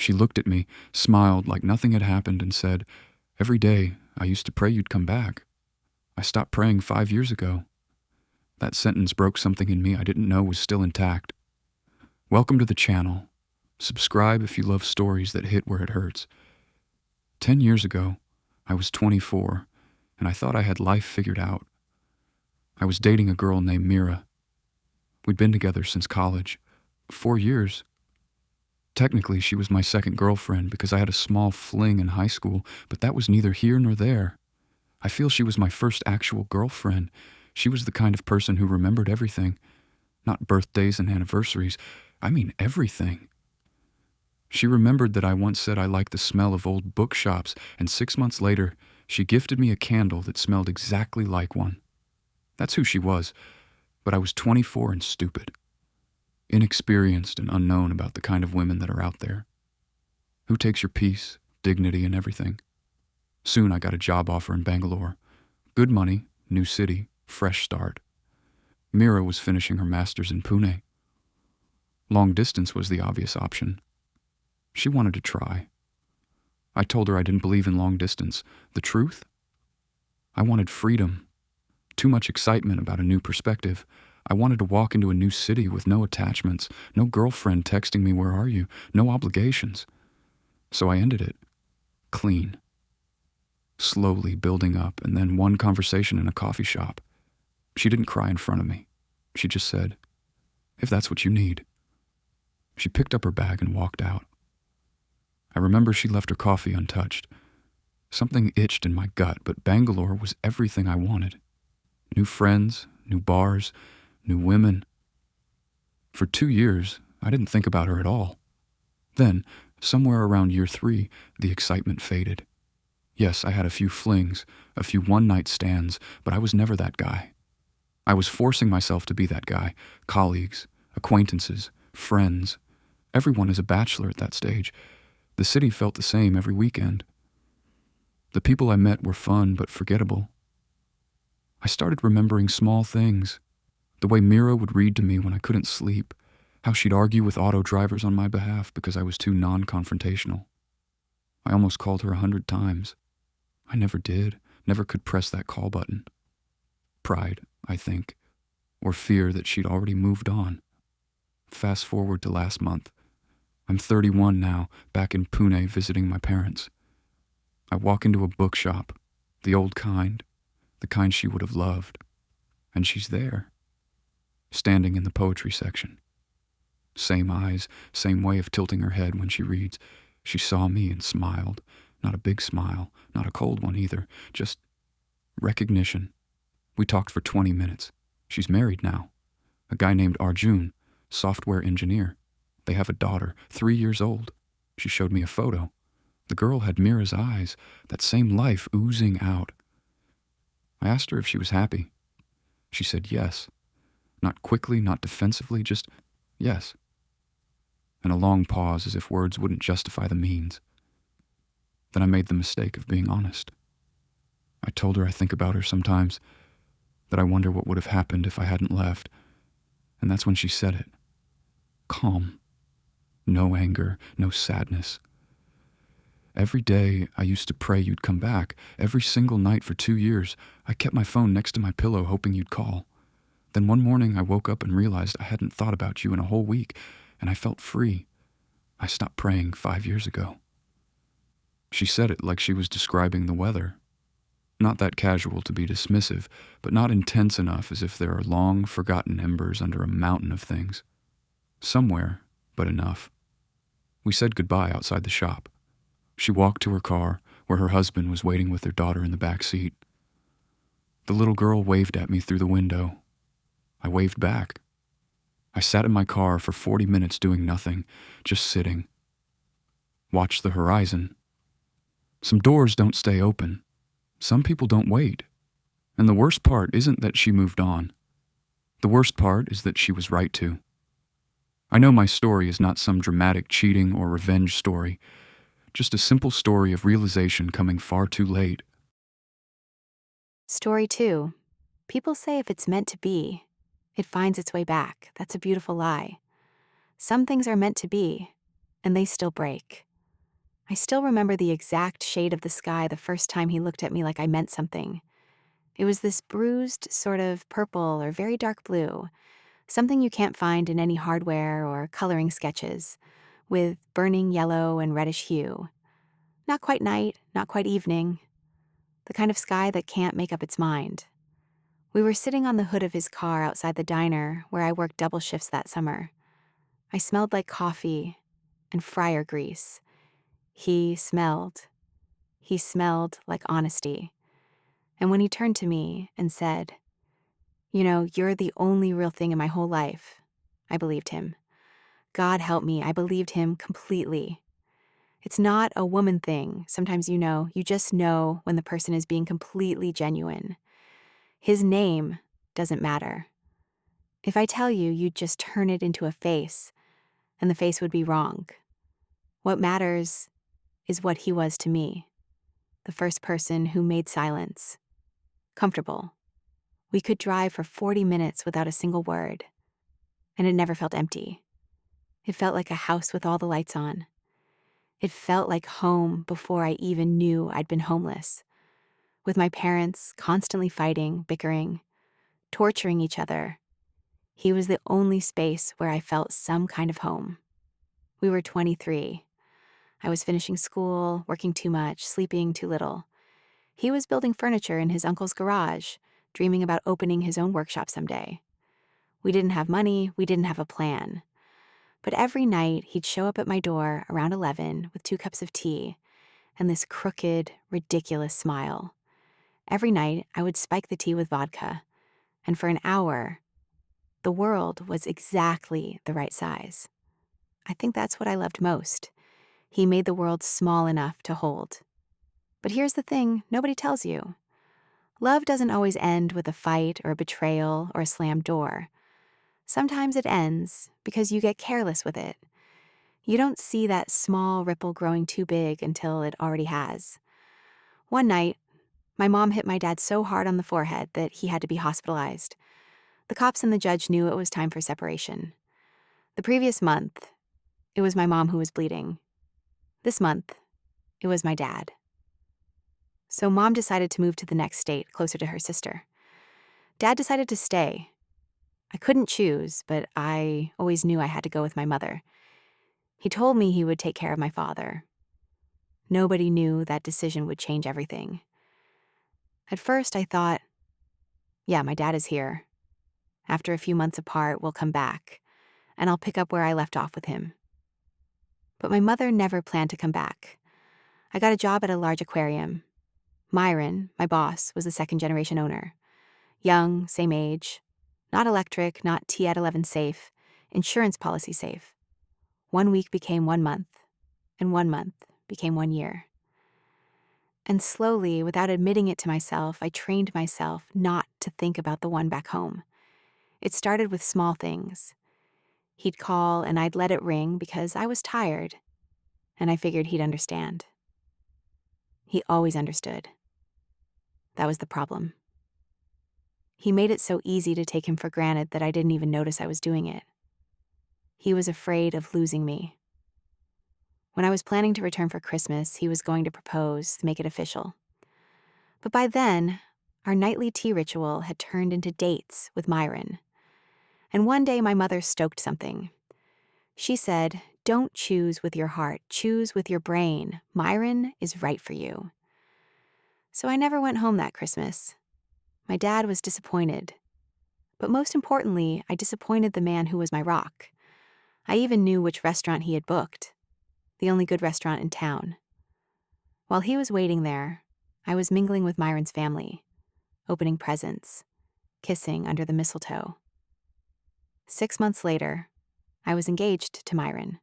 She looked at me, smiled like nothing had happened, and said, "Every day, I used to pray you'd come back. I stopped praying 5 years ago." That sentence broke something in me I didn't know was still intact. Welcome to the channel. Subscribe if you love stories that hit where it hurts. 10 years ago, I was 24, and I thought I had life figured out. I was dating a girl named Mira. We'd been together since college. 4 years. Technically, she was my second girlfriend because I had a small fling in high school, but that was neither here nor there. I feel she was my first actual girlfriend. She was the kind of person who remembered everything. Not birthdays and anniversaries. I mean everything. She remembered that I once said I liked the smell of old bookshops, and 6 months later, she gifted me a candle that smelled exactly like one. That's who she was, but I was 24 and stupid. Inexperienced and unknown about the kind of women that are out there. Who takes your peace, dignity, and everything? Soon I got a job offer in Bangalore. Good money, new city, fresh start. Mira was finishing her master's in Pune. Long distance was the obvious option. She wanted to try. I told her I didn't believe in long distance. The truth? I wanted freedom. Too much excitement about a new perspective. I wanted to walk into a new city with no attachments, no girlfriend texting me, "Where are you?" No obligations. So I ended it. Clean. Slowly building up, and then one conversation in a coffee shop. She didn't cry in front of me. She just said, "If that's what you need." She picked up her bag and walked out. I remember she left her coffee untouched. Something itched in my gut, but Bangalore was everything I wanted. New friends, new bars, new women. For 2 years, I didn't think about her at all. Then, somewhere around year 3, the excitement faded. Yes, I had a few flings, a few one-night stands, but I was never that guy. I was forcing myself to be that guy. Colleagues, acquaintances, friends. Everyone is a bachelor at that stage. The city felt the same every weekend. The people I met were fun but forgettable. I started remembering small things. The way Mira would read to me when I couldn't sleep. How she'd argue with auto drivers on my behalf because I was too non-confrontational. I almost called her 100 times. I never did, never could press that call button. Pride, I think, or fear that she'd already moved on. Fast forward to last month. I'm 31 now, back in Pune visiting my parents. I walk into a bookshop, the old kind, the kind she would have loved, and she's there, standing in the poetry section. Same eyes, same way of tilting her head when she reads. She saw me and smiled. Not a big smile, not a cold one either, just recognition. We talked for 20 minutes. She's married now. A guy named Arjun, software engineer. They have a daughter, 3 years old. She showed me a photo. The girl had Mira's eyes, that same life oozing out. I asked her if she was happy. She said yes. Not quickly, not defensively, just yes. And a long pause as if words wouldn't justify the means. Then I made the mistake of being honest. I told her I think about her sometimes, that I wonder what would have happened if I hadn't left. And that's when she said it. Calm. No anger, no sadness. Every day I used to pray you'd come back. Every single night for 2 years, I kept my phone next to my pillow hoping you'd call. Then one morning I woke up and realized I hadn't thought about you in a whole week, and I felt free. I stopped praying 5 years ago. She said it like she was describing the weather. Not that casual to be dismissive, but not intense enough as if there are long forgotten embers under a mountain of things. Somewhere, but enough. We said goodbye outside the shop. She walked to her car, where her husband was waiting with their daughter in the back seat. The little girl waved at me through the window. I waved back. I sat in my car for 40 minutes doing nothing, just sitting. Watched the horizon. Some doors don't stay open. Some people don't wait. And the worst part isn't that she moved on. The worst part is that she was right to. I know my story is not some dramatic cheating or revenge story, just a simple story of realization coming far too late. Story 2. People say if it's meant to be, it finds its way back. That's a beautiful lie. Some things are meant to be, and they still break. I still remember the exact shade of the sky the first time he looked at me like I meant something. It was this bruised, sort of purple or very dark blue, something you can't find in any hardware or coloring sketches, with burning yellow and reddish hue. Not quite night, not quite evening, the kind of sky that can't make up its mind. We were sitting on the hood of his car outside the diner where I worked double shifts that summer. I smelled like coffee and fryer grease. He smelled. He smelled like honesty. And when he turned to me and said, "You know, you're the only real thing in my whole life," I believed him. God help me, I believed him completely. It's not a woman thing. Sometimes you just know when the person is being completely genuine. His name doesn't matter. If I tell you, you'd just turn it into a face, and the face would be wrong. What matters is what he was to me, the first person who made silence comfortable. We could drive for 40 minutes without a single word, and it never felt empty. It felt like a house with all the lights on. It felt like home before I even knew I'd been homeless, with my parents constantly fighting, bickering, torturing each other. He was the only space where I felt some kind of home. We were 23. I was finishing school, working too much, sleeping too little. He was building furniture in his uncle's garage, dreaming about opening his own workshop someday. We didn't have money, we didn't have a plan. But every night, he'd show up at my door around 11 with 2 cups of tea and this crooked, ridiculous smile. Every night, I would spike the tea with vodka, and for an hour, the world was exactly the right size. I think that's what I loved most. He made the world small enough to hold. But here's the thing nobody tells you. Love doesn't always end with a fight or a betrayal or a slammed door. Sometimes it ends because you get careless with it. You don't see that small ripple growing too big until it already has. One night, my mom hit my dad so hard on the forehead that he had to be hospitalized. The cops and the judge knew it was time for separation. The previous month, it was my mom who was bleeding. This month, it was my dad. So mom decided to move to the next state, closer to her sister. Dad decided to stay. I couldn't choose, but I always knew I had to go with my mother. He told me he would take care of my father. Nobody knew that decision would change everything. At first, I thought, yeah, my dad is here. After a few months apart, we'll come back, and I'll pick up where I left off with him. But my mother never planned to come back. I got a job at a large aquarium. Myron, my boss, was the second-generation owner. Young, same age. Not electric, not T at 11 safe. Insurance policy safe. 1 week became 1 month, and 1 month became 1 year. And slowly, without admitting it to myself, I trained myself not to think about the one back home. It started with small things. He'd call and I'd let it ring because I was tired, and I figured he'd understand. He always understood. That was the problem. He made it so easy to take him for granted that I didn't even notice I was doing it. He was afraid of losing me. When I was planning to return for Christmas, he was going to propose, make it official. But by then, our nightly tea ritual had turned into dates with Myron. And one day my mother stoked something. She said, "Don't choose with your heart, choose with your brain. Myron is right for you." So I never went home that Christmas. My dad was disappointed. But most importantly, I disappointed the man who was my rock. I even knew which restaurant he had booked, the only good restaurant in town. While he was waiting there, I was mingling with Myron's family, opening presents, kissing under the mistletoe. 6 months later, I was engaged to Myron.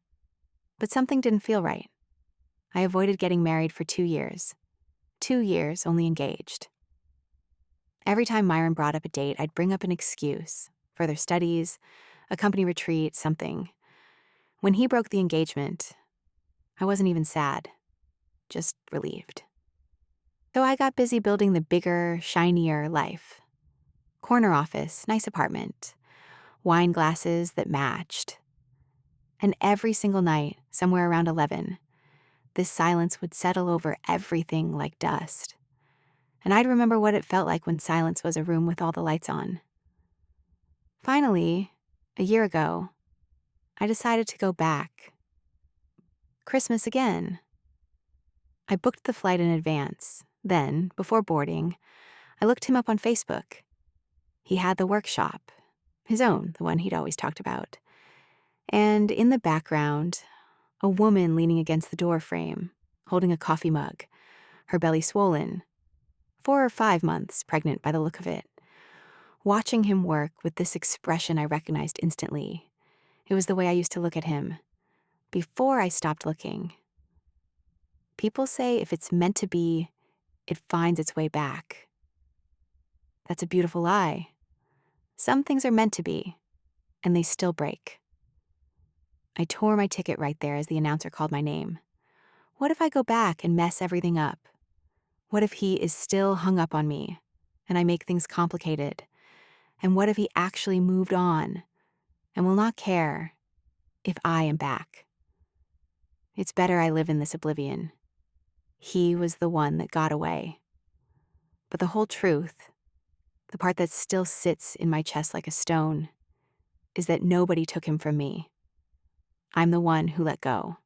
But something didn't feel right. I avoided getting married for 2 years. 2 years only engaged. Every time Myron brought up a date, I'd bring up an excuse, further studies, a company retreat, something. When he broke the engagement, I wasn't even sad, just relieved. So I got busy building the bigger, shinier life. Corner office, nice apartment, wine glasses that matched. And every single night, somewhere around 11, This silence would settle over everything like dust. And I'd remember what it felt like when silence was a room with all the lights on. Finally, a year ago, I decided to go back. Christmas again. I booked the flight in advance. Then, before boarding, I looked him up on Facebook. He had the workshop, his own, the one he'd always talked about. And in the background, a woman leaning against the door frame, holding a coffee mug, her belly swollen, 4 or 5 months pregnant by the look of it. Watching him work with this expression I recognized instantly. It was the way I used to look at him before I stopped looking. People say if it's meant to be, it finds its way back. That's a beautiful lie. Some things are meant to be, and they still break. I tore my ticket right there as the announcer called my name. What if I go back and mess everything up? What if he is still hung up on me, and I make things complicated? And what if he actually moved on and will not care if I am back? It's better I live in this oblivion. He was the one that got away. But the whole truth, the part that still sits in my chest like a stone, is that nobody took him from me. I'm the one who let go.